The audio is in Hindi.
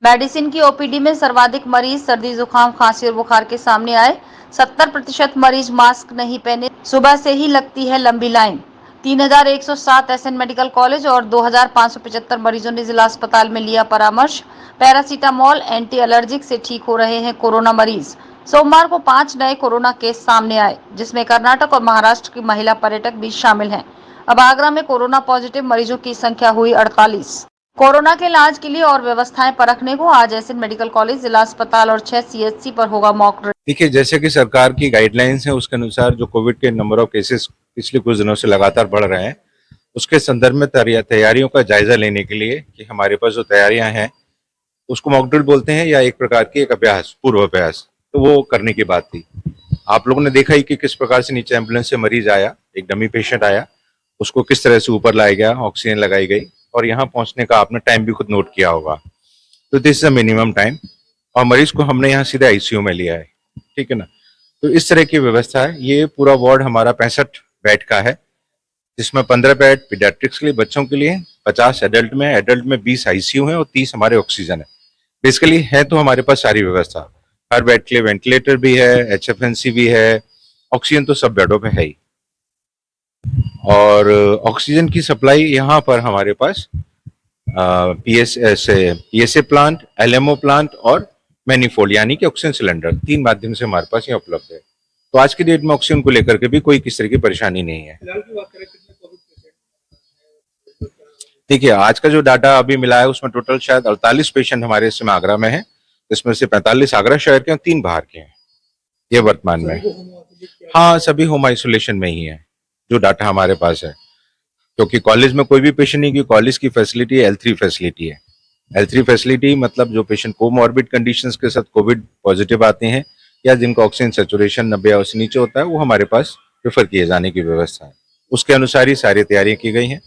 मेडिसिन की ओपीडी में सर्वाधिक मरीज सर्दी, जुकाम, खांसी और बुखार के सामने आए। 70% मरीज मास्क नहीं पहने। सुबह से ही लगती है लंबी लाइन। 3107 एसएन मेडिकल कॉलेज और 2575 मरीजों ने जिला अस्पताल में लिया परामर्श। पैरासीटामोल, एंटी एलर्जिक से ठीक हो रहे हैं कोरोना मरीज। सोमवार को 5 नए कोरोना केस सामने आए, जिसमें कर्नाटक और महाराष्ट्र की महिला पर्यटक भी शामिल हैं। अब आगरा में कोरोना पॉजिटिव मरीजों की संख्या हुई 48। कोरोना के इलाज के लिए और व्यवस्थाएं परखने को आज एसएन मेडिकल कॉलेज, जिला अस्पताल और 6 सीएचसी पर होगा मॉक ड्रिल। देखिए, जैसे कि सरकार की गाइडलाइंस है उसके अनुसार जो कोविड के नंबर ऑफ केसेस पिछले कुछ दिनों से लगातार बढ़ रहे हैं, उसके संदर्भ में तैयारियों का जायजा लेने के लिए कि हमारे पास जो तैयारियां हैं उसको मॉक ड्रिल बोलते हैं या एक प्रकार की एक अभ्यास, पूर्व अभ्यास, तो वो करने की बात थी। आप लोगों ने देखा ही कि किस प्रकार से नीचे एम्बुलेंस से मरीज आया, एक डमी पेशेंट आया, उसको किस तरह से ऊपर लाया गया, ऑक्सीजन लगाई गई और यहाँ पहुंचने का आपने टाइम भी खुद नोट किया होगा। तो this is a minimum time और मरीज को हमने यहाँ सीधे आईसीयू में लिया है, ठीक है ना। तो इस तरह की व्यवस्था है। ये पूरा वार्ड हमारा 65 बेड का है, जिसमें 15 बेड पीडियाट्रिक्स के लिए, बच्चों के लिए, 50 एडल्ट में 20 आईसीयू है और 30 हमारे ऑक्सीजन है। बेसिकली है तो हमारे पास सारी व्यवस्था, हर बेड के लिए वेंटिलेटर भी है, एचएफएनसी भी है, ऑक्सीजन तो सब बेडों पे है ही। और ऑक्सीजन की सप्लाई यहाँ पर हमारे पास पीएसए प्लांट, एलएमओ प्लांट और मैनीफोल्ड यानी कि ऑक्सीजन सिलेंडर, 3 माध्यम से हमारे पास यहाँ उपलब्ध है। तो आज की डेट में ऑक्सीजन को लेकर के भी कोई किस तरह की परेशानी नहीं है। देखिए, आज का जो डाटा अभी मिला है उसमें टोटल शायद 48 पेशेंट हमारे इस समय आगरा में है, जिसमें से 45 आगरा शहर के और 3 बाहर के हैं ये वर्तमान में। हाँ, सभी होम आइसोलेशन में ही है जो डाटा हमारे पास है, क्योंकि कॉलेज में कोई भी पेशेंट नहीं, क्योंकि कॉलेज की फैसिलिटी L3 फैसिलिटी है। L3 फैसिलिटी मतलब जो पेशेंट कोमॉर्बिड कंडीशंस के साथ कोविड पॉजिटिव आते हैं या जिनका ऑक्सीजन सैचुरेशन 90 या उससे नीचे होता है, वो हमारे पास रेफर किए जाने की व्यवस्था है। उसके अनुसार ही सारी तैयारियां की गई हैं।